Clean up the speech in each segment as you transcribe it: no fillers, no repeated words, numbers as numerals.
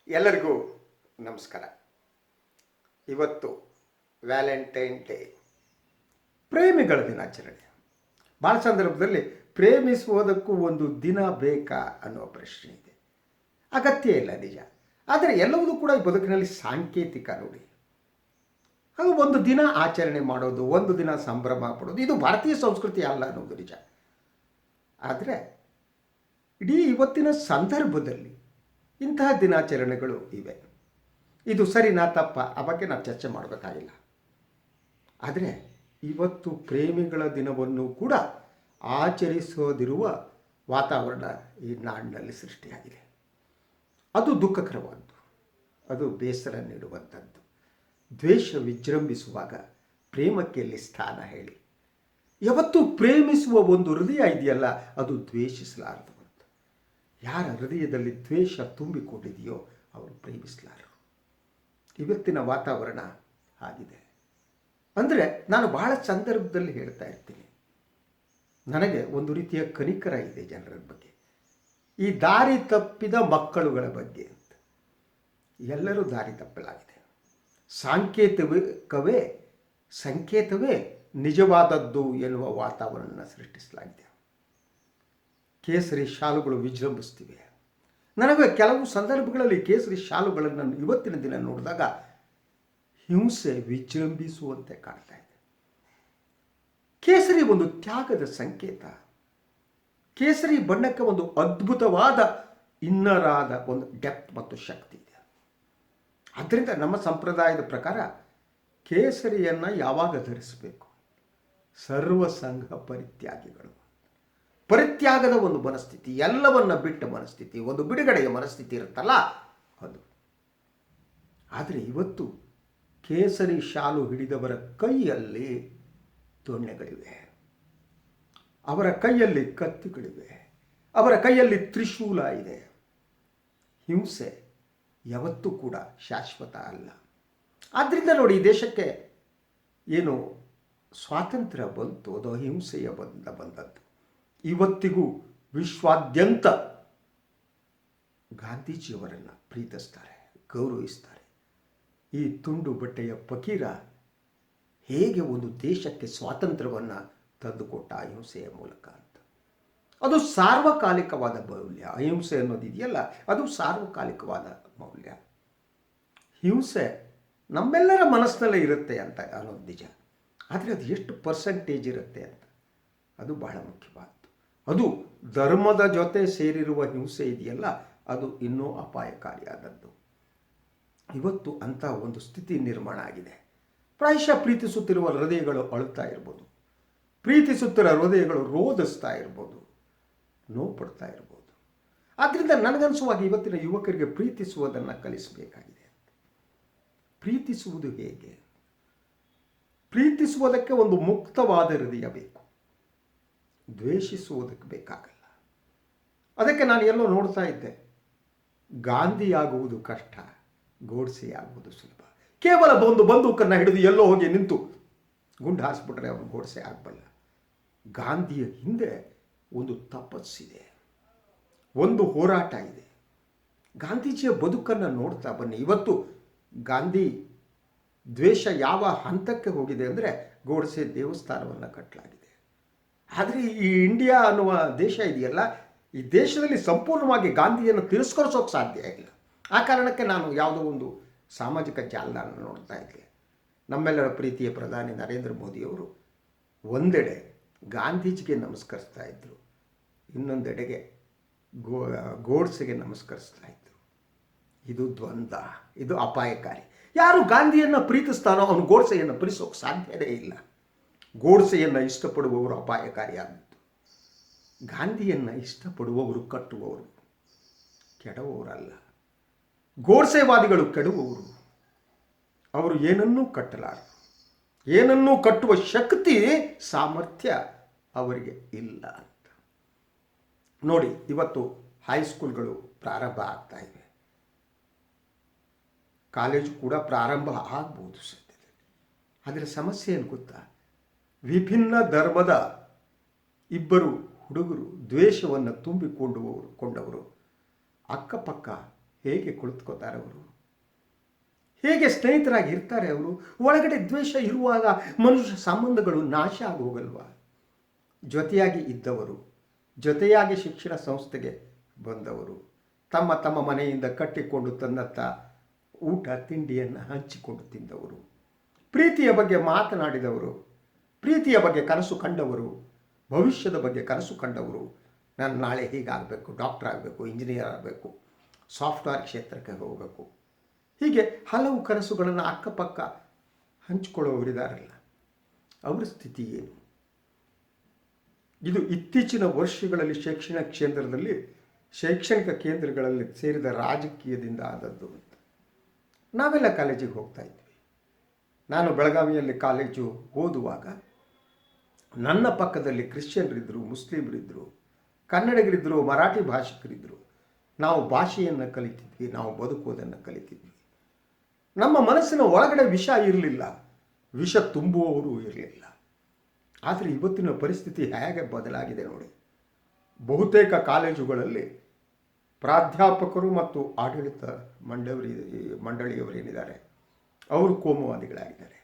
ಎಲ್ಲರಿಗೂ ನಮಸ್ಕಾರ. ಇವತ್ತು ವ್ಯಾಲೆಂಟೈನ್ ಡೇ, ಪ್ರೇಮಿಗಳ ದಿನಾಚರಣೆ. ಭಾಳ ಸಂದರ್ಭದಲ್ಲಿ ಪ್ರೇಮಿಸುವುದಕ್ಕೂ ಒಂದು ದಿನ ಬೇಕಾ ಅನ್ನೋ ಪ್ರಶ್ನೆ ಇದೆ. ಅಗತ್ಯ ಇಲ್ಲ, ನಿಜ. ಆದರೆ ಎಲ್ಲವೂ ಕೂಡ ಈ ಬದುಕಿನಲ್ಲಿ ಸಾಂಕೇತಿಕ ನೋಡಿ. ಅದು ಒಂದು ದಿನ ಆಚರಣೆ ಮಾಡೋದು, ಒಂದು ದಿನ ಸಂಭ್ರಮ ಪಡೋದು, ಇದು ಭಾರತೀಯ ಸಂಸ್ಕೃತಿ ಅಲ್ಲ ಅನ್ನೋದು ನಿಜ. ಆದರೆ ಇಡೀ ಇವತ್ತಿನ ಸಂದರ್ಭದಲ್ಲಿ ಇಂತಹ ದಿನಾಚರಣೆಗಳು ಇವೆ. ಇದು ಸರಿನಾ ತಪ್ಪ ಆ ಬಗ್ಗೆ ನಾವು ಚರ್ಚೆ ಮಾಡಬೇಕಾಗಿಲ್ಲ. ಆದರೆ ಇವತ್ತು ಪ್ರೇಮಿಗಳ ದಿನವನ್ನು ಕೂಡ ಆಚರಿಸೋದಿರುವ ವಾತಾವರಣ ಈ ನಾಡಿನಲ್ಲಿ ಸೃಷ್ಟಿಯಾಗಿದೆ. ಅದು ದುಃಖಕರವಾದ್ದು, ಅದು ಬೇಸರ ನೀಡುವಂಥದ್ದು. ದ್ವೇಷ ವಿಜೃಂಭಿಸುವಾಗ ಪ್ರೇಮಕ್ಕೆ ಎಲ್ಲಿ ಸ್ಥಾನ ಹೇಳಿ? ಯಾವತ್ತೂ ಪ್ರೇಮಿಸುವ ಒಂದು ಹೃದಯ ಇದೆಯಲ್ಲ, ಅದು ದ್ವೇಷಿಸಲಾರದು. ಯಾರ ಹೃದಯದಲ್ಲಿ ದ್ವೇಷ ತುಂಬಿಕೊಂಡಿದೆಯೋ ಅವರು ಪ್ರೇಮಿಸಲಾರರು. ಇವತ್ತಿನ ವಾತಾವರಣ ಆಗಿದೆ. ಅಂದರೆ ನಾನು ಬಹಳ ಸಂದರ್ಭದಲ್ಲಿ ಹೇಳ್ತಾ ಇರ್ತೀನಿ, ನನಗೆ ಒಂದು ರೀತಿಯ ಕನಿಕರ ಇದೆ ಜನರ ಬಗ್ಗೆ, ಈ ದಾರಿ ತಪ್ಪಿದ ಮಕ್ಕಳುಗಳ ಬಗ್ಗೆ ಅಂತ. ಎಲ್ಲರೂ ದಾರಿ ತಪ್ಪಲಾಗಿದೆ. ಸಂಕೇತವೇ ನಿಜವಾದದ್ದು ಎನ್ನುವ ವಾತಾವರಣ ಸೃಷ್ಟಿಸಲಾಗಿದೆ. ಕೇಸರಿ ಶಾಲುಗಳು ವಿಜೃಂಭಿಸ್ತಿವೆ. ನನಗೆ ಕೆಲವು ಸಂದರ್ಭಗಳಲ್ಲಿ ಕೇಸರಿ ಶಾಲುಗಳನ್ನು ಇವತ್ತಿನ ದಿನ ನೋಡಿದಾಗ ಹಿಂಸೆ ವಿಜೃಂಭಿಸುವಂತೆ ಕಾಣ್ತಾ ಇದೆ. ಕೇಸರಿ ಒಂದು ತ್ಯಾಗದ ಸಂಕೇತ. ಕೇಸರಿ ಬಣ್ಣಕ್ಕೆ ಒಂದು ಅದ್ಭುತವಾದ ಇನ್ನರಾದ ಒಂದು ಡೆಪ್ತ್ ಮತ್ತು ಶಕ್ತಿ ಇದೆ. ಆದ್ದರಿಂದ ನಮ್ಮ ಸಂಪ್ರದಾಯದ ಪ್ರಕಾರ ಕೇಸರಿಯನ್ನು ಯಾವಾಗ ಧರಿಸಬೇಕು? ಸರ್ವ ಸಂಘ ಪರಿತ್ಯಾಗದ ಒಂದು ಮನಸ್ಥಿತಿ, ಎಲ್ಲವನ್ನ ಬಿಟ್ಟ ಮನಸ್ಥಿತಿ, ಒಂದು ಬಿಡುಗಡೆಯ ಮನಸ್ಥಿತಿ ಇರುತ್ತಲ್ಲ ಅದು. ಆದರೆ ಇವತ್ತು ಕೇಸರಿ ಶಾಲು ಹಿಡಿದವರ ಕೈಯಲ್ಲಿ ದೊಣ್ಣೆಗಳಿವೆ, ಅವರ ಕೈಯಲ್ಲಿ ಕತ್ತಿಗಳಿವೆ, ಅವರ ಕೈಯಲ್ಲಿ ತ್ರಿಶೂಲ ಇದೆ. ಹಿಂಸೆ ಯಾವತ್ತೂ ಕೂಡ ಶಾಶ್ವತ ಅಲ್ಲ. ಆದ್ದರಿಂದ ನೋಡಿ, ಈ ದೇಶಕ್ಕೆ ಏನು ಸ್ವಾತಂತ್ರ್ಯ ಬಂತು, ಅದು ಹಿಂಸೆಯ ಬಂದದ್ದು. ಇವತ್ತಿಗೂ ವಿಶ್ವಾದ್ಯಂತ ಗಾಂಧೀಜಿಯವರನ್ನು ಪ್ರೀತಿಸ್ತಾರೆ, ಗೌರವಿಸ್ತಾರೆ. ಈ ತುಂಡು ಬಟ್ಟೆಯ ಫಕೀರ ಹೇಗೆ ಒಂದು ದೇಶಕ್ಕೆ ಸ್ವಾತಂತ್ರ್ಯವನ್ನು ತಂದುಕೊಟ್ಟ ಅಹಿಂಸೆಯ ಮೂಲಕ ಅಂತ. ಅದು ಸಾರ್ವಕಾಲಿಕವಾದ ಮೌಲ್ಯ. ಅಹಿಂಸೆ ಅನ್ನೋದಿದೆಯಲ್ಲ, ಅದು ಸಾರ್ವಕಾಲಿಕವಾದ ಮೌಲ್ಯ. ಹಿಂಸೆ ನಮ್ಮೆಲ್ಲರ ಮನಸ್ಸಿನಲ್ಲೇ ಇರುತ್ತೆ ಅಂತ ಅನ್ನೋದು ನಿಜ. ಆದರೆ ಅದು ಎಷ್ಟು ಪರ್ಸೆಂಟೇಜ್ ಇರುತ್ತೆ ಅಂತ, ಅದು ಬಹಳ ಮುಖ್ಯವಾದ್ದು. ಅದು ಧರ್ಮದ ಜೊತೆ ಸೇರಿರುವ ಹಿಂಸೆ ಇದೆಯಲ್ಲ, ಅದು ಇನ್ನೂ ಅಪಾಯಕಾರಿಯಾದದ್ದು. ಇವತ್ತು ಅಂಥ ಒಂದು ಸ್ಥಿತಿ ನಿರ್ಮಾಣ ಆಗಿದೆ. ಪ್ರಾಯಶಃ ಪ್ರೀತಿಸುತ್ತಿರುವ ಹೃದಯಗಳು ಅಳುತ್ತಾ ಇರ್ಬೋದು, ಪ್ರೀತಿಸುತ್ತಿರುವ ಹೃದಯಗಳು ರೋಧಿಸ್ತಾ ಇರ್ಬೋದು, ನೋವು ಪಡ್ತಾ ಇರ್ಬೋದು. ಆದ್ದರಿಂದ ನನಗನ್ಸುವಾಗ ಇವತ್ತಿನ ಯುವಕರಿಗೆ ಪ್ರೀತಿಸುವುದನ್ನು ಕಲಿಸಬೇಕಾಗಿದೆ. ಪ್ರೀತಿಸುವುದು ಹೇಗೆ? ಪ್ರೀತಿಸುವುದಕ್ಕೆ ಒಂದು ಮುಕ್ತವಾದ ಹೃದಯ ಬೇಕು, ದ್ವೇಷಿಸುವುದಕ್ಕೆ ಬೇಕಾಗಲ್ಲ. ಅದಕ್ಕೆ ನಾನು ಎಲ್ಲೋ ನೋಡ್ತಾ ಇದ್ದೆ, ಗಾಂಧಿಯಾಗುವುದು ಕಷ್ಟ, ಗೋಡ್ಸೆಯಾಗುವುದು ಸುಲಭ. ಕೇವಲ ಒಂದು ಬಂದೂಕನ್ನು ಹಿಡಿದು ಎಲ್ಲೋ ಹೋಗಿ ನಿಂತು ಗುಂಡು ಹಾರಿಸ್ಬಿಟ್ರೆ ಅವನು ಗೋಡ್ಸೆ ಆಗಬಲ್ಲ. ಗಾಂಧಿಯ ಹಿಂದೆ ಒಂದು ತಪಸ್ಸಿದೆ, ಒಂದು ಹೋರಾಟ ಇದೆ. ಗಾಂಧೀಜಿಯ ಬದುಕನ್ನು ನೋಡ್ತಾ ಬನ್ನಿ. ಇವತ್ತು ಗಾಂಧಿ ದ್ವೇಷ ಯಾವ ಹಂತಕ್ಕೆ ಹೋಗಿದೆ ಅಂದರೆ, ಗೋಡ್ಸೆ ದೇವಸ್ಥಾನವನ್ನು ಕಟ್ಟಲಾಗಿದೆ. ಆದರೆ ಈ ಇಂಡಿಯಾ ಅನ್ನುವ ದೇಶ ಇದೆಯಲ್ಲ, ಈ ದೇಶದಲ್ಲಿ ಸಂಪೂರ್ಣವಾಗಿ ಗಾಂಧಿಯನ್ನು ತಿರಸ್ಕರಿಸೋಕೆ ಸಾಧ್ಯ ಇಲ್ಲ. ಆ ಕಾರಣಕ್ಕೆ ನಾನು ಯಾವುದೋ ಒಂದು ಸಾಮಾಜಿಕ ಜಾಲತಾಣ ನೋಡ್ತಾ ಇದ್ದೆ. ನಮ್ಮೆಲ್ಲರ ಪ್ರೀತಿಯ ಪ್ರಧಾನಿ ನರೇಂದ್ರ ಮೋದಿಯವರು ಒಂದೆಡೆ ಗಾಂಧೀಜಿಗೆ ನಮಸ್ಕರಿಸ್ತಾ ಇದ್ದರು, ಇನ್ನೊಂದೆಡೆಗೆ ಗೋಡ್ಸೆಗೆ ನಮಸ್ಕರಿಸ್ತಾ ಇದ್ದರು. ಇದು ದ್ವಂದ್ವ, ಇದು ಅಪಾಯಕಾರಿ. ಯಾರು ಗಾಂಧಿಯನ್ನು ಪ್ರೀತಿಸ್ತಾನೋ ಅವನು ಗೋಡ್ಸೆಯನ್ನು ಪ್ರೀತಿಸೋಕೆ ಸಾಧ್ಯವೇ ಇಲ್ಲ. ಗೋಡ್ಸೆಯನ್ನು ಇಷ್ಟಪಡುವವರು ಅಪಾಯಕಾರಿಯಾದದ್ದು. ಗಾಂಧಿಯನ್ನು ಇಷ್ಟಪಡುವವರು ಕಟ್ಟುವವರು, ಕೆಡವವರಲ್ಲ. ಗೋಡ್ಸೆವಾದಿಗಳು ಕೆಡುವವರು. ಅವರು ಏನನ್ನೂ ಕಟ್ಟಲಾರರು. ಏನನ್ನೂ ಕಟ್ಟುವ ಶಕ್ತಿ, ಸಾಮರ್ಥ್ಯ ಅವರಿಗೆ ಇಲ್ಲ ಅಂತ ನೋಡಿ. ಇವತ್ತು ಹೈಸ್ಕೂಲ್ಗಳು ಪ್ರಾರಂಭ ಆಗ್ತಾ ಇವೆ, ಕಾಲೇಜು ಕೂಡ ಪ್ರಾರಂಭ ಆಗ್ಬೋದು ಸದ್ಯದಲ್ಲಿ. ಆದರೆ ಸಮಸ್ಯೆ ಏನು ಗೊತ್ತಾ? ವಿಭಿನ್ನ ಧರ್ಮದ ಇಬ್ಬರು ಹುಡುಗರು ದ್ವೇಷವನ್ನು ತುಂಬಿಕೊಂಡವರು ಅಕ್ಕಪಕ್ಕ ಹೇಗೆ ಕುಳಿತುಕೋತಾರೆ ಅವರು? ಹೇಗೆ ಸ್ನೇಹಿತರಾಗಿ ಇರ್ತಾರೆ ಅವರು? ಒಳಗಡೆ ದ್ವೇಷ ಇರುವಾಗ ಮನುಷ್ಯ ಸಂಬಂಧಗಳು ನಾಶ ಆಗಿ ಹೋಗಲ್ವಾ? ಜೊತೆಯಾಗಿ ಇದ್ದವರು, ಜೊತೆಯಾಗಿ ಶಿಕ್ಷಣ ಸಂಸ್ಥೆಗೆ ಬಂದವರು, ತಮ್ಮ ತಮ್ಮ ಮನೆಯಿಂದ ಕಟ್ಟಿಕೊಂಡು ತಂದಂಥ ಊಟ ತಿಂಡಿಯನ್ನು ಹಂಚಿಕೊಂಡು ತಿಂದವರು, ಪ್ರೀತಿಯ ಬಗ್ಗೆ ಮಾತನಾಡಿದವರು, ಪ್ರೀತಿಯ ಬಗ್ಗೆ ಕನಸು ಕಂಡವರು, ಭವಿಷ್ಯದ ಬಗ್ಗೆ ಕನಸು ಕಂಡವರು. ನಾನು ನಾಳೆ ಹೀಗಾಗಬೇಕು, ಡಾಕ್ಟರ್ ಆಗಬೇಕು, ಇಂಜಿನಿಯರ್ ಆಗಬೇಕು, ಸಾಫ್ಟ್ವೇರ್ ಕ್ಷೇತ್ರಕ್ಕೆ ಹೋಗಬೇಕು, ಹೀಗೆ ಹಲವು ಕನಸುಗಳನ್ನು ಅಕ್ಕಪಕ್ಕ ಹಂಚಿಕೊಳ್ಳುವವರಿದಾರಲ್ಲ, ಅವರ ಸ್ಥಿತಿ ಏನು? ಇದು ಇತ್ತೀಚಿನ ವರ್ಷಗಳಲ್ಲಿ ಶೈಕ್ಷಣಿಕ ಕೇಂದ್ರಗಳಲ್ಲಿ ಸೇರಿದ ರಾಜಕೀಯದಿಂದ ಆದದ್ದು ಅಂತ. ನಾವೆಲ್ಲ ಕಾಲೇಜಿಗೆ ಹೋಗ್ತಾ ಇದ್ವಿ. ನಾನು ಬೆಳಗಾವಿಯಲ್ಲಿ ಕಾಲೇಜು ಓದುವಾಗ ನನ್ನ ಪಕ್ಕದಲ್ಲಿ ಕ್ರಿಶ್ಚಿಯನ್ರಿದ್ದರು, ಮುಸ್ಲಿಮರಿದ್ದರು, ಕನ್ನಡಿಗರಿದ್ದರು, ಮರಾಠಿ ಭಾಷಿಕರಿದ್ದರು. ನಾವು ಭಾಷೆಯನ್ನು ಕಲಿತಿದ್ವಿ, ನಾವು ಬದುಕುವುದನ್ನು ಕಲಿತಿದ್ವಿ. ನಮ್ಮ ಮನಸ್ಸಿನ ಒಳಗಡೆ ವಿಷ ಇರಲಿಲ್ಲ, ವಿಷ ತುಂಬುವವರು ಇರಲಿಲ್ಲ. ಆದರೆ ಇವತ್ತಿನ ಪರಿಸ್ಥಿತಿ ಹೇಗೆ ಬದಲಾಗಿದೆ ನೋಡಿ. ಬಹುತೇಕ ಕಾಲೇಜುಗಳಲ್ಲಿ ಪ್ರಾಧ್ಯಾಪಕರು ಮತ್ತು ಆಡಳಿತ ಮಂಡಳಿಯವರೇನಿದ್ದಾರೆ ಅವರು ಕೋಮುವಾದಿಗಳಾಗಿದ್ದಾರೆ,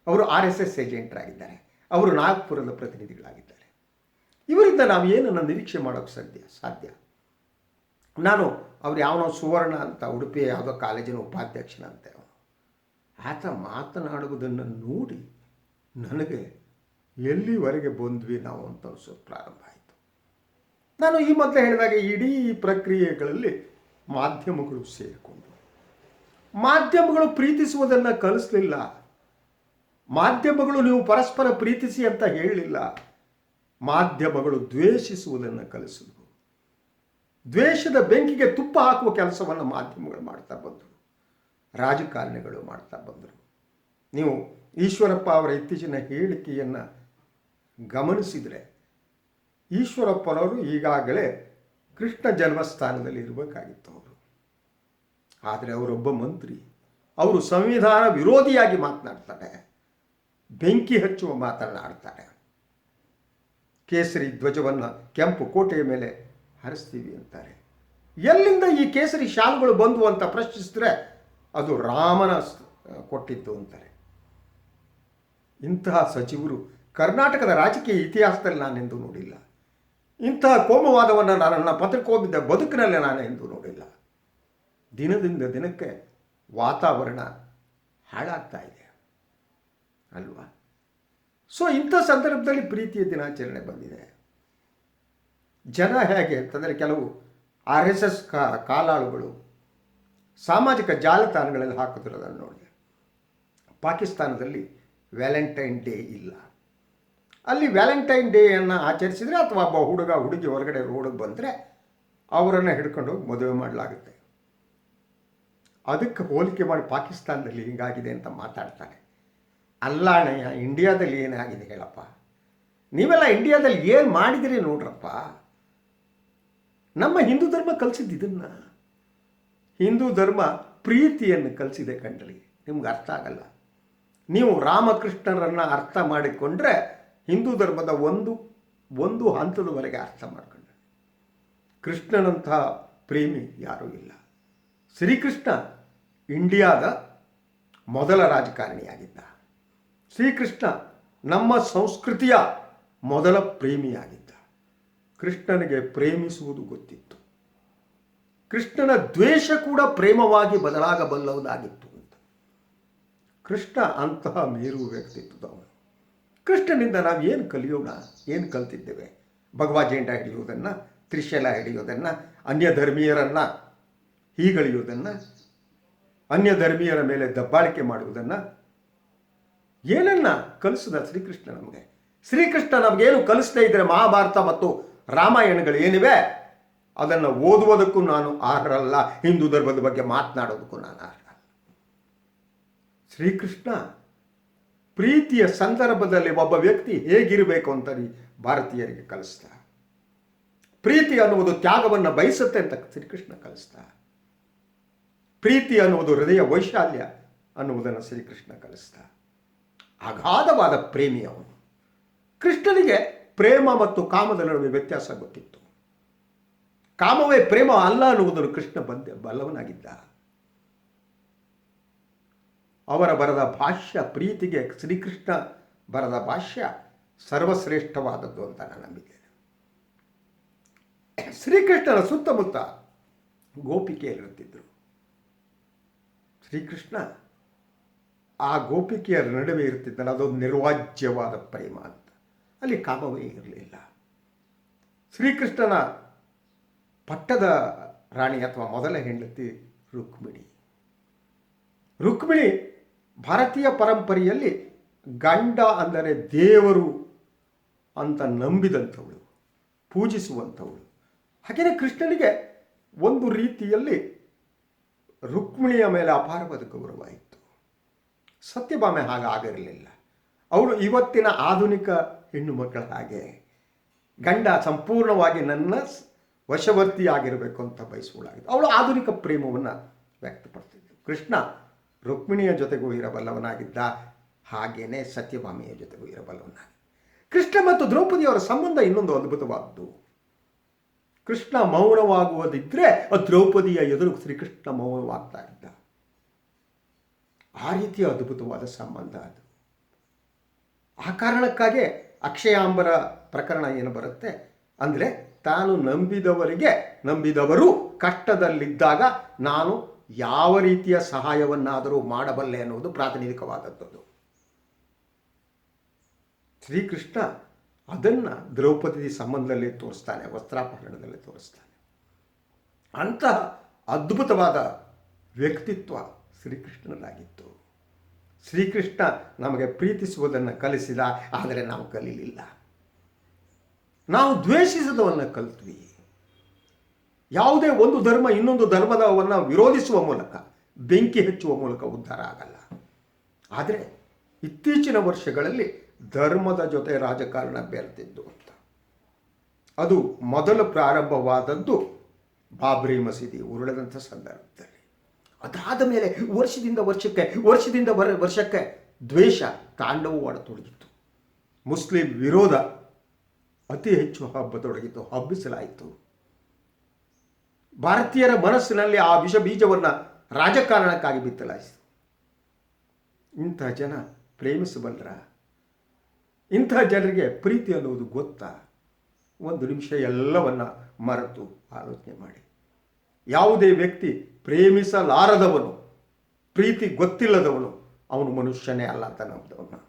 ಅವರು RSS ಏಜೆಂಟರಾಗಿದ್ದಾರೆ, ಅವರು ನಾಗ್ಪುರದ ಪ್ರತಿನಿಧಿಗಳಾಗಿದ್ದಾರೆ. ಇವರಿಂದ ನಾವು ಏನನ್ನು ನಿರೀಕ್ಷೆ ಮಾಡೋಕ್ಕೆ ಸಾಧ್ಯ? ನಾನು ಅವ್ರು ಯಾವನೋ ಸುವರ್ಣ ಅಂತ ಉಡುಪಿಯ ಯಾವುದೋ ಕಾಲೇಜಿನ ಉಪಾಧ್ಯಕ್ಷನಂತೆ, ಆತ ಮಾತನಾಡುವುದನ್ನು ನೋಡಿ ನನಗೆ ಎಲ್ಲಿವರೆಗೆ ಬಂದ್ವಿ ನಾವು ಅಂತ ಅನಿಸೋದು ಪ್ರಾರಂಭ ಆಯಿತು. ನಾನು ಈ ಮೊದಲೇ ಹೇಳಿದಾಗ ಇಡೀ ಪ್ರಕ್ರಿಯೆಗಳಲ್ಲಿ ಮಾಧ್ಯಮಗಳು ಸೇರಿಕೊಂಡು, ಮಾಧ್ಯಮಗಳು ಪ್ರೀತಿಸುವುದನ್ನು ಕಲಿಸಲಿಲ್ಲ. ಮಾಧ್ಯಮಗಳು ನೀವು ಪರಸ್ಪರ ಪ್ರೀತಿಸಿ ಅಂತ ಹೇಳಲಿಲ್ಲ. ಮಾಧ್ಯಮಗಳು ದ್ವೇಷಿಸುವುದನ್ನು ಕಲಿಸಿದ್ವು. ದ್ವೇಷದ ಬೆಂಕಿಗೆ ತುಪ್ಪ ಹಾಕುವ ಕೆಲಸವನ್ನು ಮಾಧ್ಯಮಗಳು ಮಾಡ್ತಾ ಬಂದರು, ರಾಜಕಾರಣಿಗಳು ಮಾಡ್ತಾ ಬಂದರು. ನೀವು ಈಶ್ವರಪ್ಪ ಅವರ ಇತ್ತೀಚಿನ ಹೇಳಿಕೆಯನ್ನು ಗಮನಿಸಿದರೆ, ಈಶ್ವರಪ್ಪನವರು ಈಗಾಗಲೇ ಕೃಷ್ಣ ಜನ್ಮಸ್ಥಾನದಲ್ಲಿ ಇರಬೇಕಾಗಿತ್ತು ಅವರು. ಆದರೆ ಅವರೊಬ್ಬ ಮಂತ್ರಿ, ಅವರು ಸಂವಿಧಾನ ವಿರೋಧಿಯಾಗಿ ಮಾತನಾಡ್ತಾರೆ, ಬೆಂಕಿ ಹಚ್ಚುವ ಮಾತನಾಡ್ತಾರೆ. ಕೇಸರಿ ಧ್ವಜವನ್ನು ಕೆಂಪು ಕೋಟೆಯ ಮೇಲೆ ಹರಿಸ್ತೀವಿ ಅಂತಾರೆ. ಎಲ್ಲಿಂದ ಈ ಕೇಸರಿ ಶಾಲುಗಳು ಬಂದವು ಅಂತ ಪ್ರಶ್ನಿಸಿದ್ರೆ ಅದು ರಾಮನ ಕೊಟ್ಟಿದ್ದು ಅಂತಾರೆ. ಇಂತಹ ಸಚಿವರು ಕರ್ನಾಟಕದ ರಾಜಕೀಯ ಇತಿಹಾಸದಲ್ಲಿ ನಾನೆಂದೂ ನೋಡಿಲ್ಲ. ಇಂತಹ ಕೋಮುವಾದವನ್ನು ನನ್ನ ಪತ್ರಿಕೋದ್ಯಮದ ಬದುಕಿನಲ್ಲಿ ನಾನೆಂದೂ ನೋಡಿಲ್ಲ. ದಿನದಿಂದ ದಿನಕ್ಕೆ ವಾತಾವರಣ ಹಾಳಾಗ್ತಾ ಇದೆ ಅಲ್ವಾ? ಸೊ ಇಂಥ ಸಂದರ್ಭದಲ್ಲಿ ಪ್ರೀತಿಯ ದಿನಾಚರಣೆ ಬಂದಿದೆ. ಜನ ಹೇಗೆ ಅಂತಂದರೆ, ಕೆಲವು RSS ಕಾಲಾಳುಗಳು ಸಾಮಾಜಿಕ ಜಾಲತಾಣಗಳಲ್ಲಿ ಹಾಕುತ್ತಿರೋದನ್ನು ನೋಡಿದೆ. ಪಾಕಿಸ್ತಾನದಲ್ಲಿ ವ್ಯಾಲೆಂಟೈನ್ ಡೇ ಇಲ್ಲ. ಅಲ್ಲಿ ವ್ಯಾಲೆಂಟೈನ್ ಡೇಯನ್ನು ಆಚರಿಸಿದರೆ ಅಥವಾ ಒಬ್ಬ ಹುಡುಗ ಹುಡುಗಿ ಹೊರಗಡೆ ರೋಡಿಗೆ ಬಂದರೆ ಅವರನ್ನು ಹಿಡ್ಕೊಂಡು ಹೋಗಿ ಮದುವೆ ಮಾಡಲಾಗುತ್ತೆ. ಅದಕ್ಕೆ ಹೋಲಿಕೆ ಮಾಡಿ ಪಾಕಿಸ್ತಾನದಲ್ಲಿ ಹೀಗಾಗಿದೆ ಅಂತ ಮಾತಾಡ್ತಾರೆ. ಅಲ್ಲಾಣಯ್ಯ, ಇಂಡಿಯಾದಲ್ಲಿ ಏನಾಗಿದೆ ಹೇಳಪ್ಪ? ನೀವೆಲ್ಲ ಇಂಡಿಯಾದಲ್ಲಿ ಏನು ಮಾಡಿದಿರಿ ನೋಡ್ರಪ್ಪ. ನಮ್ಮ ಹಿಂದೂ ಧರ್ಮ ಕಲಿಸಿದ್ದು ಇದನ್ನು. ಹಿಂದೂ ಧರ್ಮ ಪ್ರೀತಿಯನ್ನು ಕಲಿಸಿದೆ ಕಣ್ರಿ. ನಿಮ್ಗೆ ಅರ್ಥ ಆಗಲ್ಲ. ನೀವು ರಾಮಕೃಷ್ಣರನ್ನು ಅರ್ಥ ಮಾಡಿಕೊಂಡ್ರೆ ಹಿಂದೂ ಧರ್ಮದ ಒಂದು ಹಂತದವರೆಗೆ ಅರ್ಥ ಮಾಡಿಕೊಂಡ್ರೆ. ಕೃಷ್ಣನಂತಹ ಪ್ರೇಮಿ ಯಾರೂ ಇಲ್ಲ. ಶ್ರೀಕೃಷ್ಣ ಇಂಡಿಯಾದ ಮೊದಲ ರಾಜಕಾರಣಿಯಾಗಿದ್ದ. ಶ್ರೀಕೃಷ್ಣ ನಮ್ಮ ಸಂಸ್ಕೃತಿಯ ಮೊದಲ ಪ್ರೇಮಿಯಾಗಿದ್ದ. ಕೃಷ್ಣನಿಗೆ ಪ್ರೇಮಿಸುವುದು ಗೊತ್ತಿತ್ತು. ಕೃಷ್ಣನ ದ್ವೇಷ ಕೂಡ ಪ್ರೇಮವಾಗಿ ಬದಲಾಗಬಲ್ಲವುದಾಗಿತ್ತು ಅಂತ. ಕೃಷ್ಣ ಅಂತಹ ಮೇರು ವ್ಯಕ್ತಿತ್ವದವನು. ಕೃಷ್ಣನಿಂದ ನಾವು ಏನು ಕಲಿಯೋಣ? ಏನು ಕಲ್ತಿದ್ದೇವೆ? ಭಗವದ್ಗೀಟ ಹಿಡಿಯುವುದನ್ನು, ತ್ರಿಶೂಲ ಹಿಡಿಯೋದನ್ನು, ಅನ್ಯ ಧರ್ಮೀಯರನ್ನು ಹೀಗಳೆಯುವುದನ್ನು, ಅನ್ಯ ಧರ್ಮೀಯರ ಮೇಲೆ ದಬ್ಬಾಳಿಕೆ ಮಾಡುವುದನ್ನು, ಏನನ್ನ ಕಲಿಸಿದ ಶ್ರೀಕೃಷ್ಣ ನಮಗೆ? ಶ್ರೀಕೃಷ್ಣ ನಮಗೇನು ಕಲಿಸದೇ ಇದ್ದರೆ ಮಹಾಭಾರತ ಮತ್ತು ರಾಮಾಯಣಗಳು ಏನಿವೆ ಅದನ್ನು ಓದುವುದಕ್ಕೂ ನಾನು ಅರ್ಹರಲ್ಲ, ಹಿಂದೂ ಧರ್ಮದ ಬಗ್ಗೆ ಮಾತನಾಡೋದಕ್ಕೂ ನಾನು ಅರ್ಹ. ಶ್ರೀಕೃಷ್ಣ ಪ್ರೀತಿಯ ಸಂದರ್ಭದಲ್ಲಿ ಒಬ್ಬ ವ್ಯಕ್ತಿ ಹೇಗಿರಬೇಕು ಅಂತ ಭಾರತೀಯರಿಗೆ ಕಲಿಸ್ತಾ. ಪ್ರೀತಿ ಅನ್ನುವುದು ತ್ಯಾಗವನ್ನು ಬಯಸುತ್ತೆ ಅಂತ ಶ್ರೀಕೃಷ್ಣ ಕಲಿಸ್ತಾ. ಪ್ರೀತಿ ಅನ್ನುವುದು ಹೃದಯ ವೈಶಾಲ್ಯ ಅನ್ನುವುದನ್ನು ಶ್ರೀಕೃಷ್ಣ ಕಲಿಸ್ತಾ. ಅಗಾಧವಾದ ಪ್ರೇಮಿ ಅವನು. ಕೃಷ್ಣನಿಗೆ ಪ್ರೇಮ ಮತ್ತು ಕಾಮದ ನಡುವೆ ವ್ಯತ್ಯಾಸ ಗೊತ್ತಿತ್ತು. ಕಾಮವೇ ಪ್ರೇಮ ಅಲ್ಲ ಅನ್ನುವುದನ್ನು ಕೃಷ್ಣ ಬಲ್ಲವನಾಗಿದ್ದ. ಅವರ ಬರೆದ ಭಾಷ್ಯ ಪ್ರೀತಿಗೆ ಶ್ರೀಕೃಷ್ಣ ಬರೆದ ಭಾಷ್ಯ ಸರ್ವಶ್ರೇಷ್ಠವಾದದ್ದು ಅಂತ ನಾನು ನಂಬಿದ್ದೇನೆ. ಶ್ರೀಕೃಷ್ಣನ ಸುತ್ತಮುತ್ತ ಗೋಪಿಕೆಯರಿರುತ್ತಿದ್ದರು. ಶ್ರೀಕೃಷ್ಣ ಆ ಗೋಪಿಕೆಯರ ನಡುವೆ ಇರುತ್ತಿದ್ದರೆ ಅದೊಂದು ನಿರ್ವಾಜ್ಯವಾದ ಪ್ರೇಮ ಅಂತ. ಅಲ್ಲಿ ಕಾಮವೇ ಇರಲಿಲ್ಲ. ಶ್ರೀಕೃಷ್ಣನ ಪಟ್ಟದ ರಾಣಿ ಅಥವಾ ಮೊದಲ ಹೆಂಡತಿ ರುಕ್ಮಿಣಿ ಭಾರತೀಯ ಪರಂಪರೆಯಲ್ಲಿ ಗಂಡ ಅಂದರೆ ದೇವರು ಅಂತ ನಂಬಿದಂಥವಳು, ಪೂಜಿಸುವಂಥವಳು. ಹಾಗೆಯೇ ಕೃಷ್ಣನಿಗೆ ಒಂದು ರೀತಿಯಲ್ಲಿ ರುಕ್ಮಿಣಿಯ ಮೇಲೆ ಅಪಾರವಾದ ಗೌರವ ಇತ್ತು. ಸತ್ಯಭಾಮೆ ಹಾಗಾಗಿರಲಿಲ್ಲ. ಅವಳು ಇವತ್ತಿನ ಆಧುನಿಕ ಹೆಣ್ಣು ಮಕ್ಕಳ ಹಾಗೆ ಗಂಡ ಸಂಪೂರ್ಣವಾಗಿ ನನ್ನ ವಶವರ್ತಿಯಾಗಿರಬೇಕು ಅಂತ ಬಯಸುವಳಾಗಿತ್ತು. ಅವಳು ಆಧುನಿಕ ಪ್ರೇಮವನ್ನು ವ್ಯಕ್ತಪಡಿಸಿದ್ಳು. ಕೃಷ್ಣ ರುಕ್ಮಿಣಿಯ ಜೊತೆಗೂ ಇರಬಲ್ಲವನಾಗಿದ್ದ, ಹಾಗೇನೆ ಸತ್ಯಭಾಮೆಯ ಜೊತೆಗೂ ಇರಬಲ್ಲವನಾಗಿದ್ದ. ಕೃಷ್ಣ ಮತ್ತು ದ್ರೌಪದಿಯವರ ಸಂಬಂಧ ಇನ್ನೊಂದು ಅದ್ಭುತವಾದ್ದು. ಕೃಷ್ಣ ಮೌನವಾಗುವುದಿದ್ರೆ ದ್ರೌಪದಿಯ ಎದುರು ಶ್ರೀಕೃಷ್ಣ ಮೌನವಾಗ್ತಾ ಇದ್ದ. ಆ ರೀತಿಯ ಅದ್ಭುತವಾದ ಸಂಬಂಧ ಅದು. ಆ ಕಾರಣಕ್ಕಾಗಿ ಅಕ್ಷಯಾಂಬರ ಪ್ರಕರಣ ಏನು ಬರುತ್ತೆ ಅಂದರೆ, ತಾನು ನಂಬಿದವರು ಕಷ್ಟದಲ್ಲಿದ್ದಾಗ ನಾನು ಯಾವ ರೀತಿಯ ಸಹಾಯವನ್ನಾದರೂ ಮಾಡಬಲ್ಲೆ ಅನ್ನುವುದು ಪ್ರಾತಿನಿಧಿಕವಾದದ್ದು. ಶ್ರೀಕೃಷ್ಣ ಅದನ್ನು ದ್ರೌಪದಿ ಸಂಬಂಧದಲ್ಲಿ ತೋರಿಸ್ತಾನೆ, ವಸ್ತ್ರಾಪಹರಣದಲ್ಲಿ ತೋರಿಸ್ತಾನೆ. ಅಂತಹ ಅದ್ಭುತವಾದ ವ್ಯಕ್ತಿತ್ವ ಶ್ರೀಕೃಷ್ಣನಾಗಿತ್ತು. ಶ್ರೀಕೃಷ್ಣ ನಮಗೆ ಪ್ರೀತಿಸುವುದನ್ನು ಕಲಿಸಿದ, ಆದರೆ ನಾವು ಕಲೀಲಿಲ್ಲ. ನಾವು ದ್ವೇಷಿಸುವುದನ್ನು ಕಲಿತ್ವಿ. ಯಾವುದೇ ಒಂದು ಧರ್ಮ ಇನ್ನೊಂದು ಧರ್ಮದವನ್ನು ವಿರೋಧಿಸುವ ಮೂಲಕ, ಬೆಂಕಿ ಹಚ್ಚುವ ಮೂಲಕ ಉದ್ಧಾರ ಆಗಲ್ಲ. ಆದರೆ ಇತ್ತೀಚಿನ ವರ್ಷಗಳಲ್ಲಿ ಧರ್ಮದ ಜೊತೆ ರಾಜಕಾರಣ ಬೆರೆತಿದ್ದು ಅಂತ. ಅದು ಮೊದಲು ಪ್ರಾರಂಭವಾದದ್ದು ಬಾಬ್ರಿ ಮಸೀದಿ ಉರುಳದಂಥ ಸಂದರ್ಭದಲ್ಲಿ. ಅದಾದ ಮೇಲೆ ವರ್ಷದಿಂದ ವರ್ಷಕ್ಕೆ ದ್ವೇಷ ತಾಂಡವವಾಡತೊಡಗಿತ್ತು. ಮುಸ್ಲಿಂ ವಿರೋಧ ಅತಿ ಹೆಚ್ಚು ಹಬ್ಬತೊಡಗಿತ್ತು, ಹಬ್ಬಿಸಲಾಯಿತು. ಭಾರತೀಯರ ಮನಸ್ಸಿನಲ್ಲಿ ಆ ವಿಷ ಬೀಜವನ್ನು ರಾಜಕಾರಣಕ್ಕಾಗಿ ಬಿತ್ತಲಾಯಿಸಿತು. ಇಂಥ ಜನ ಪ್ರೇಮಿಸಬಲ್ಲರ? ಇಂಥ ಜನರಿಗೆ ಪ್ರೀತಿ ಅನ್ನುವುದು ಗೊತ್ತಾ? ಒಂದು ನಿಮಿಷ ಎಲ್ಲವನ್ನ ಮರೆತು ಆಲೋಚನೆ ಮಾಡಿ. ಯಾವುದೇ ವ್ಯಕ್ತಿ ಪ್ರೇಮಿಸಲಾರದವನು, ಪ್ರೀತಿ ಗೊತ್ತಿಲ್ಲದವನು, ಅವನು ಮನುಷ್ಯನೇ ಅಲ್ಲ ಅಂತ ನಂಬಿದವನು.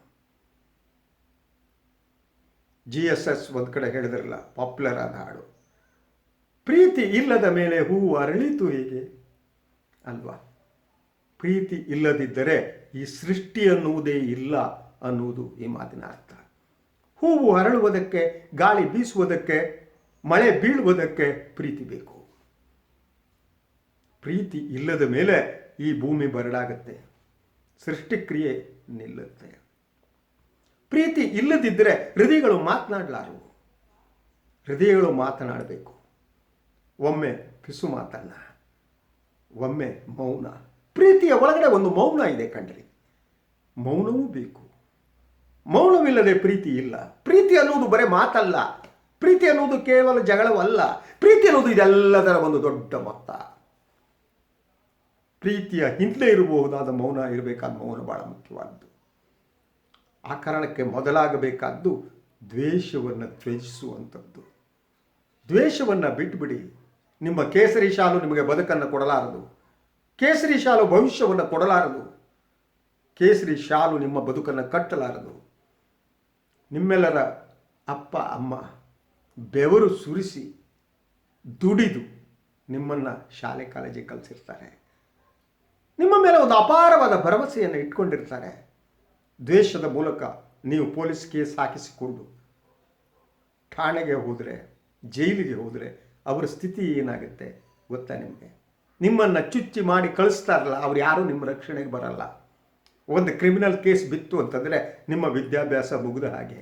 GSS ಒಂದು ಕಡೆ ಹೇಳಿದ್ರಲ್ಲ, ಪಾಪ್ಯುಲರ್ ಆದ ಹಾಡು, ಪ್ರೀತಿ ಇಲ್ಲದ ಮೇಲೆ ಹೂವು ಅರಳಿತು ಹೇಗೆ ಅಲ್ವಾ? ಪ್ರೀತಿ ಇಲ್ಲದಿದ್ದರೆ ಈ ಸೃಷ್ಟಿ ಅನ್ನುವುದೇ ಇಲ್ಲ ಅನ್ನುವುದು ಈ ಮಾತಿನ ಅರ್ಥ. ಹೂವು ಅರಳುವುದಕ್ಕೆ, ಗಾಳಿ ಬೀಸುವುದಕ್ಕೆ, ಮಳೆ ಬೀಳುವುದಕ್ಕೆ ಪ್ರೀತಿ ಬೇಕು. ಪ್ರೀತಿ ಇಲ್ಲದ ಮೇಲೆ ಈ ಭೂಮಿ ಬರಡಾಗತ್ತೆ, ಸೃಷ್ಟಿಕ್ರಿಯೆ ನಿಲ್ಲುತ್ತೆ. ಪ್ರೀತಿ ಇಲ್ಲದಿದ್ದರೆ ಹೃದಯಗಳು ಮಾತನಾಡಲಾರವು. ಹೃದಯಗಳು ಮಾತನಾಡಬೇಕು. ಒಮ್ಮೆ ಪಿಸು ಮಾತನ್ನ, ಒಮ್ಮೆ ಮೌನ. ಪ್ರೀತಿಯ ಒಳಗಡೆ ಒಂದು ಮೌನ ಇದೆ ಕಣ್ರಿ. ಮೌನವೂ ಬೇಕು. ಮೌನವಿಲ್ಲದೆ ಪ್ರೀತಿ ಇಲ್ಲ. ಪ್ರೀತಿ ಅನ್ನುವುದು ಬರೀ ಮಾತಲ್ಲ. ಪ್ರೀತಿ ಅನ್ನುವುದು ಕೇವಲ ಜಗಳವಲ್ಲ. ಪ್ರೀತಿ ಅನ್ನುವುದು ಇದೆಲ್ಲದರ ಒಂದು ದೊಡ್ಡ ಮೊತ್ತ. ಪ್ರೀತಿಯ ಹಿಂದೆ ಇರಬಹುದಾದ ಮೌನ ಇರಬೇಕಾದ ಮೌನ ಬಹಳ ಮುಖ್ಯವಾದ್ದು. ಆ ಕಾರಣಕ್ಕೆ ಮೊದಲಾಗಬೇಕಾದ್ದು ದ್ವೇಷವನ್ನು ತ್ಯಜಿಸುವಂಥದ್ದು. ದ್ವೇಷವನ್ನು ಬಿಟ್ಟುಬಿಡಿ. ನಿಮ್ಮ ಕೇಸರಿ ಶಾಲು ನಿಮಗೆ ಬದುಕನ್ನು ಕೊಡಲಾರದು. ಕೇಸರಿ ಶಾಲು ಭವಿಷ್ಯವನ್ನು ಕೊಡಲಾರದು. ಕೇಸರಿ ಶಾಲು ನಿಮ್ಮ ಬದುಕನ್ನು ಕಟ್ಟಲಾರದು. ನಿಮ್ಮೆಲ್ಲರ ಅಪ್ಪ ಅಮ್ಮ ಬೆವರು ಸುರಿಸಿ ದುಡಿದು ನಿಮ್ಮನ್ನು ಶಾಲೆ ಕಾಲೇಜಿಗೆ ಕಲಿಸಿರ್ತಾರೆ. ನಿಮ್ಮ ಮೇಲೆ ಒಂದು ಅಪಾರವಾದ ಭರವಸೆಯನ್ನು ಇಟ್ಕೊಂಡಿರ್ತಾರೆ. ದ್ವೇಷದ ಮೂಲಕ ನೀವು ಪೊಲೀಸ್ ಕೇಸ್ ಹಾಕಿಸಿಕೊಂಡು ಠಾಣೆಗೆ ಹೋದರೆ, ಜೈಲಿಗೆ ಹೋದರೆ ಅವರ ಸ್ಥಿತಿ ಏನಾಗುತ್ತೆ ಗೊತ್ತಾ ನಿಮಗೆ? ನಿಮ್ಮನ್ನು ಚುಚ್ಚಿ ಮಾಡಿ ಕಳಿಸ್ತಾರಲ್ಲ, ಅವ್ರು ಯಾರೂ ನಿಮ್ಮ ರಕ್ಷಣೆಗೆ ಬರಲ್ಲ. ಒಂದು ಕ್ರಿಮಿನಲ್ ಕೇಸ್ ಬಿತ್ತು ಅಂತಂದರೆ ನಿಮ್ಮ ವಿದ್ಯಾಭ್ಯಾಸ ಮುಗಿದ ಹಾಗೆ.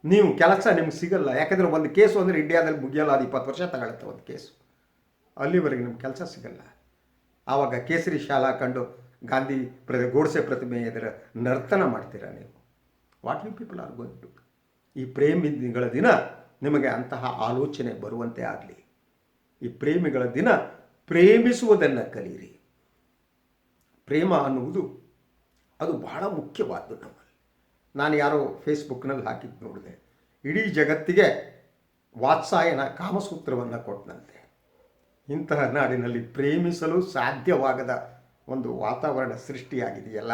ನೀವು ಕೆಲಸ ನಿಮ್ಗೆ ಸಿಗಲ್ಲ. ಯಾಕಂದರೆ ಒಂದು ಕೇಸು ಅಂದರೆ ಇಂಡಿಯಾದಲ್ಲಿ ಮುಗಿಯಲ್ಲ, ಅದು 20 ವರ್ಷ ತಗೊಳುತ್ತೆ ಒಂದು ಕೇಸು. ಅಲ್ಲಿವರೆಗೆ ನಿಮ್ಗೆ ಕೆಲಸ ಸಿಗಲ್ಲ. ಆವಾಗ ಕೇಸರಿ ಶಾಲಾ ಹಾಕೊಂಡು ಗಾಂಧಿ ಗೋಡ್ಸೆ ಪ್ರತಿಮೆ ಎದುರ ನರ್ತನ ಮಾಡ್ತೀರಾ ನೀವು. What you people are going to. ಈ ಪ್ರೇಮಿಗಳ ದಿನ ನಿಮಗೆ ಅಂತಹ ಆಲೋಚನೆ ಬರುವಂತೆ ಆಗಲಿ. ಈ ಪ್ರೇಮಿಗಳ ದಿನ ಪ್ರೇಮಿಸುವುದನ್ನು ಕಲಿಯಿರಿ. ಪ್ರೇಮ ಅನ್ನುವುದು ಅದು ಬಹಳ ಮುಖ್ಯವಾದ್ದು ನಮ್ಮಲ್ಲಿ. ನಾನು ಯಾರೋ ಫೇಸ್ಬುಕ್ನಲ್ಲಿ ಹಾಕಿದ್ದು ನೋಡಿದೆ, ಇಡೀ ಜಗತ್ತಿಗೆ ವಾತ್ಸಾಯನ ಕಾಮಸೂತ್ರವನ್ನು ಕೊಟ್ಟನಂತೆ. ಇಂತಹ ನಾಡಿನಲ್ಲಿ ಪ್ರೇಮಿಸಲು ಸಾಧ್ಯವಾಗದ ಒಂದು ವಾತಾವರಣ ಸೃಷ್ಟಿಯಾಗಿದೆಯಲ್ಲ,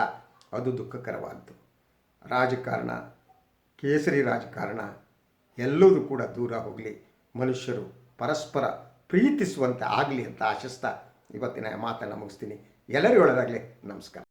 ಅದು ದುಃಖಕರವಾದ್ದು. ರಾಜಕಾರಣ, ಕೇಸರಿ ರಾಜಕಾರಣ ಎಲ್ಲದೂ ಕೂಡ ದೂರ ಹೋಗಲಿ, ಮನುಷ್ಯರು ಪರಸ್ಪರ ಪ್ರೀತಿಸುವಂತೆ ಆಗಲಿ ಅಂತ ಆಶಿಸ್ತಾ ಇವತ್ತಿನ ಮಾತನ್ನು ಮುಗಿಸ್ತೀನಿ. ಎಲ್ಲರಿಗೂ ಒಳ್ಳೆಯದಾಗಲಿ. ನಮಸ್ಕಾರ.